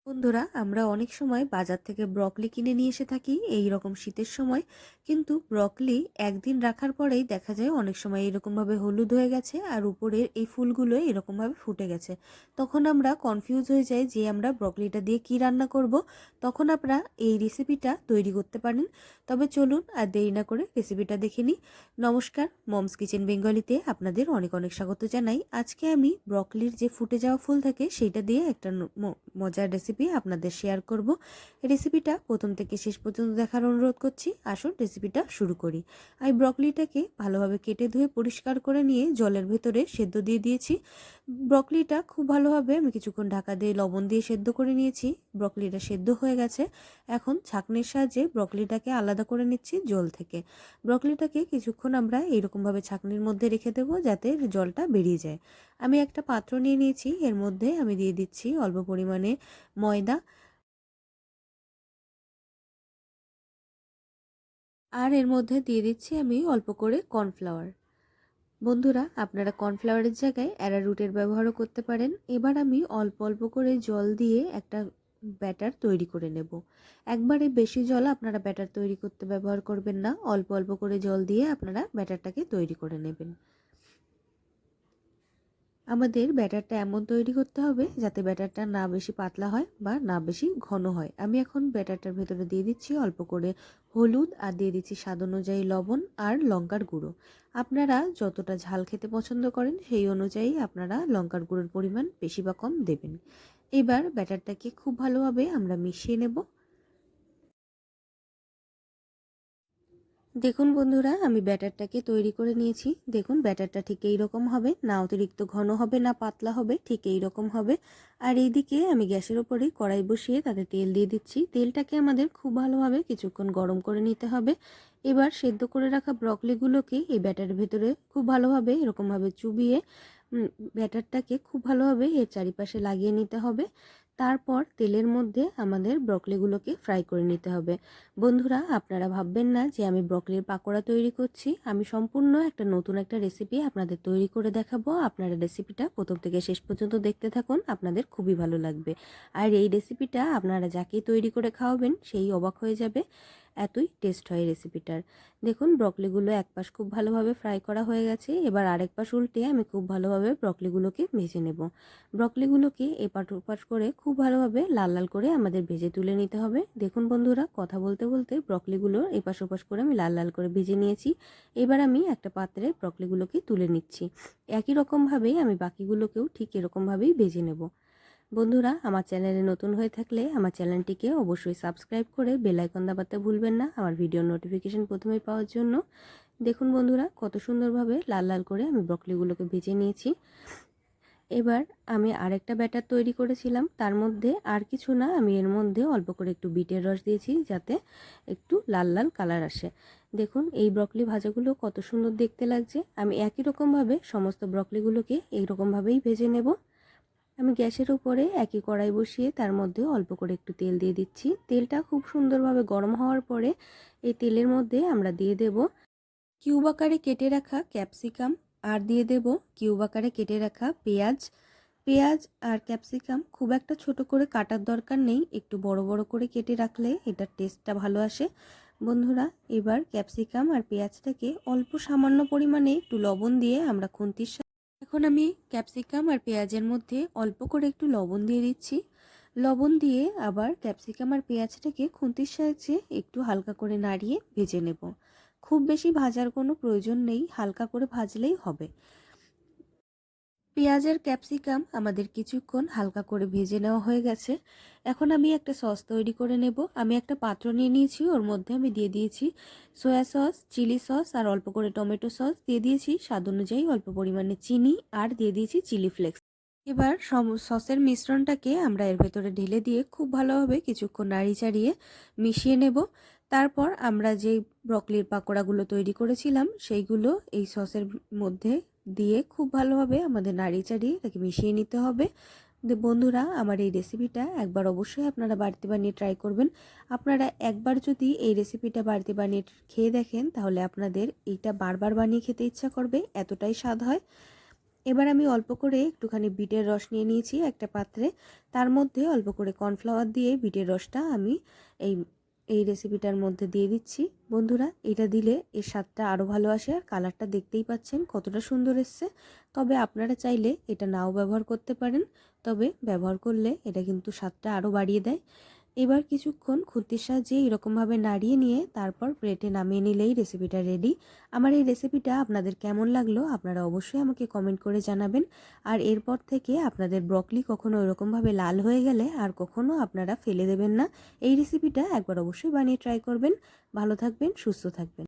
বন্ধুরা, আমরা অনেক সময় বাজার থেকে ব্রকলি কিনে নিয়ে এসে থাকি এই রকম শীতের সময়। কিন্তু ব্রকলি একদিন রাখার পরেই দেখা যায় অনেক সময় এরকমভাবে হলুদ হয়ে গেছে আর উপরের এই ফুলগুলো এরকমভাবে ফুটে গেছে। তখন আমরা কনফিউজ হয়ে যাই যে আমরা ব্রকলিটা দিয়ে কি রান্না করব। তখন আপনারা এই রেসিপিটা তৈরি করতে পারেন। তবে চলুন আর দেরি না করে রেসিপিটা দেখে নিই। নমস্কার, মমস কিচেন বেঙ্গলিতে আপনাদের অনেক অনেক স্বাগত জানাই। আজকে আমি ব্রকলির যে ফুটে যাওয়া ফুল থাকে সেইটা দিয়ে একটা মজার রেসিপি আপনাদের শেয়ার করব। রেসিপিটা প্রথম থেকে শেষ পর্যন্ত দেখার অনুরোধ করছি। আসুন রেসিপিটা শুরু করি। আমি ব্রকলিটাকে ভালোভাবে কেটে ধুয়ে পরিষ্কার করে নিয়ে জলের ভেতরে সেদ্ধ দিয়ে দিয়েছি। ব্রকলিটা খুব ভালোভাবে আমি কিছুক্ষণ ঢাকা দিয়ে লবণ দিয়ে সেদ্ধ করে নিয়েছি। ব্রকলিটা সেদ্ধ হয়ে গেছে। এখন ছাঁকনির সাহায্যে ব্রকলিটাকে আলাদা করে নিচ্ছি জল থেকে। ব্রকলিটাকে কিছুক্ষণ আমরা এইরকমভাবে ছাঁকনির মধ্যে রেখে দেবো যাতে জলটা বেরিয়ে যায়। আমি একটা পাত্র নিয়ে নিয়েছি, এর মধ্যে আমি দিয়ে দিচ্ছি অল্প পরিমাণে ময়দা আর এর মধ্যে দিয়ে দিচ্ছি আমি অল্প করে কর্নফ্লাওয়ার। বন্ধুরা, আপনারা কর্নফ্লাওয়ারের জায়গায় অ্যারারুটের ব্যবহারও করতে পারেন। এবার আমি অল্প অল্প করে জল দিয়ে একটা ব্যাটার তৈরি করে নেব। একবারে বেশি জল আপনারা ব্যাটার তৈরি করতে ব্যবহার করবেন না, অল্প অল্প করে জল দিয়ে আপনারা ব্যাটারটাকে তৈরি করে নেবেন। আমাদের ব্যাটারটা এমন তৈরি করতে হবে যাতে ব্যাটারটা না বেশি পাতলা হয় বা না বেশি ঘন হয়। আমি এখন ব্যাটারটার ভেতরে দিয়ে দিচ্ছি অল্প করে হলুদ আর দিয়ে দিচ্ছি স্বাদ অনুযায়ী লবণ আর লঙ্কার গুঁড়ো। আপনারা যতটা ঝাল খেতে পছন্দ করেন সেই অনুযায়ী আপনারা লঙ্কার গুঁড়োর পরিমাণ বেশি বা কম দেবেন। এবার ব্যাটারটাকে খুব ভালোভাবে আমরা মিশিয়ে নেব। দেখুন বন্ধুরা, আমি ব্যাটারটাকে তৈরি করে নিয়েছি। দেখুন ব্যাটারটা ঠিক এই রকম হবে, না অতিরিক্ত ঘন হবে না পাতলা হবে, ঠিক এই রকম হবে। আর এইদিকে আমি গ্যাসের উপরে কড়াই বসিয়ে তাতে তেল দিয়ে দিচ্ছি। তেলটাকে আমাদের খুব ভালোভাবে কিছুক্ষণ গরম করে নিতে হবে। এবার সেদ্ধ করে রাখা ব্রকলিগুলোকে এই ব্যাটারের ভেতরে খুব ভালোভাবে এরকমভাবে চুবিয়ে ব্যাটারটাকে খুব ভালোভাবে এর চারিপাশে লাগিয়ে নিতে হবে। তারপর তেলের মধ্যে আমাদের ব্রকলিগুলোকে ফ্রাই করে নিতে হবে। বন্ধুরা, আপনারা ভাববেন না যে আমি ব্রকলির পাকোড়া তৈরি করছি। আমি সম্পূর্ণ একটা নতুন একটা রেসিপি আপনাদের তৈরি করে দেখাবো। আপনারা রেসিপিটা প্রথম থেকে শেষ পর্যন্ত দেখতে থাকুন, আপনাদের খুবই ভালো লাগবে। আর এই রেসিপিটা আপনারা যাকেই তৈরি করে খাওয়াবেন সেই অবাক হয়ে যাবে, এতই টেস্ট হয় রেসিপিটার। দেখুন ব্রকলিগুলো এক পাশ খুব ভালোভাবে ফ্রাই করা হয়ে গেছে। এবার আরেক পাশ উল্টে আমি খুব ভালোভাবে ব্রকলিগুলোকে ভেজে নেব। ব্রকলিগুলোকে এপাশ ওপাশ করে খুব ভালোভাবে লাল লাল করে আমাদের ভেজে তুলে নিতে হবে। দেখুন বন্ধুরা, কথা বলতে বলতে ব্রকলিগুলো এপাশ ওপাশ করে আমি লাল লাল করে ভেজে নিয়েছি। এবার আমি একটা পাত্রে ব্রকলিগুলোকে তুলে নিচ্ছি। একই রকমভাবেই আমি বাকিগুলোকেও ঠিক এরকমভাবেই ভেজে নেব। বন্ধুরা, আমার চ্যানেলে নতুন হয়ে থাকলে আমার চ্যানেলটিকে অবশ্যই সাবস্ক্রাইব করে বেল আইকন দাবাতে ভুলবেন না আমার ভিডিওর নোটিফিকেশন প্রথমেই পাওয়ার জন্য। দেখুন বন্ধুরা, কত সুন্দরভাবে লাল লাল করে আমি ব্রকলিগুলোকে ভেজে নিয়েছি। এবার আমি আরেকটা ব্যাটার তৈরি করেছিলাম, তার মধ্যে আর কিছু না, আমি এর মধ্যে অল্প করে একটু বিটের রস দিয়েছি যাতে একটু লাল লাল কালার আসে। দেখুন এই ব্রকলি ভাজাগুলো কত সুন্দর দেখতে লাগছে। আমি একই রকমভাবে সমস্ত ব্রকলিগুলোকে এইরকমভাবেই ভেজে নেব। আমি গ্যাসের উপরে একই কড়াই বসিয়ে তার মধ্যে অল্প করে একটু তেল দিয়ে দিচ্ছি। তেলটা খুব সুন্দরভাবে গরম হওয়ার পরে এই তেলের মধ্যে আমরা দিয়ে দেব কিউব আকারে কেটে রাখা ক্যাপসিকাম আর দিয়ে দেব কিউব আকারে কেটে রাখা পেঁয়াজ। পেঁয়াজ আর ক্যাপসিকাম খুব একটা ছোট করে কাটার দরকার নেই, একটু বড় বড় করে কেটে রাখলে এটার টেস্টটা ভালো আসে। বন্ধুরা, এবার ক্যাপসিকাম আর পেঁয়াজটাকে অল্প সামান্য পরিমাণে একটু লবণ দিয়ে আমরা খুন্তির এখন আমি ক্যাপসিকাম আর পেঁয়াজের মধ্যে অল্প করে একটু লবণ দিয়ে দিচ্ছি। লবণ দিয়ে আবার ক্যাপসিকাম আর পেঁয়াজটাকে খুন্তির সাহায্যে একটু হালকা করে নাড়িয়ে ভেজে নেব। খুব বেশি ভাজার কোনো প্রয়োজন নেই, হালকা করে ভাজলেই হবে। পেঁয়াজ আর ক্যাপসিকাম আমাদের কিছুক্ষণ হালকা করে ভেজে নেওয়া হয়ে গেছে। এখন আমি একটা সস তৈরি করে নেব। আমি একটা পাত্র নিয়ে নিয়েছি, ওর মধ্যে আমি দিয়ে দিয়েছি সয়া সস, চিলি সস আর অল্প করে টমেটো সস দিয়ে দিয়েছি, স্বাদ অনুযায়ী অল্প পরিমাণে চিনি আর দিয়ে দিয়েছি চিলি ফ্লেক্স। এবার সসের মিশ্রণটাকে আমরা এর ভেতরে ঢেলে দিয়ে খুব ভালোভাবে কিছুক্ষণ নাড়ি চাড়িয়ে মিশিয়ে নেব। তারপর আমরা যেই ব্রকলির পাকোড়াগুলো তৈরি করেছিলাম সেইগুলো এই সসের মধ্যে দিয়ে খুব ভালোভাবে আমাদের নাড়ি চাড়িয়ে তাকে মিশিয়ে নিতে হবে। বন্ধুরা, আমার এই রেসিপিটা একবার অবশ্যই আপনারা বাড়িতে বানিয়ে ট্রাই করবেন। আপনারা একবার যদি এই রেসিপিটা বাড়িতে বানিয়ে খেয়ে দেখেন তাহলে আপনাদের এইটা বারবার বানিয়ে খেতে ইচ্ছা করবে, এতটাই স্বাদ হয়। এবার আমি অল্প করে একটুখানি বিটের রস নিয়ে নিয়েছি একটা পাত্রে, তার মধ্যে অল্প করে কর্নফ্লাওয়ার দিয়ে বিটের রসটা আমি এই এই রেসিপিটার মধ্যে দিয়ে দিচ্ছি। বন্ধুরা, এটা দিলে এর স্বাদটা আরও ভালো আসে, আর কালারটা দেখতেই পাচ্ছেন কতটা সুন্দর এসছে। তবে আপনারা চাইলে এটা নাও ব্যবহার করতে পারেন, তবে ব্যবহার করলে এটা কিন্তু স্বাদটা আরও বাড়িয়ে দেয়। এবার কিছুক্ষণ খুন্তির সাহায্যে এরকমভাবে নাড়িয়ে নিয়ে তারপর প্লেটে নামিয়ে নিলেই রেসিপিটা রেডি। আমার এই রেসিপিটা আপনাদের কেমন লাগলো আপনারা অবশ্যই আমাকে কমেন্ট করে জানাবেন। আর এরপর থেকে আপনাদের ব্রকলি কখনো এরকমভাবে লাল হয়ে গেলে আর কখনো আপনারা ফেলে দেবেন না। এই রেসিপিটা একবার অবশ্যই বানিয়ে ট্রাই করবেন। ভালো থাকবেন, সুস্থ থাকবেন।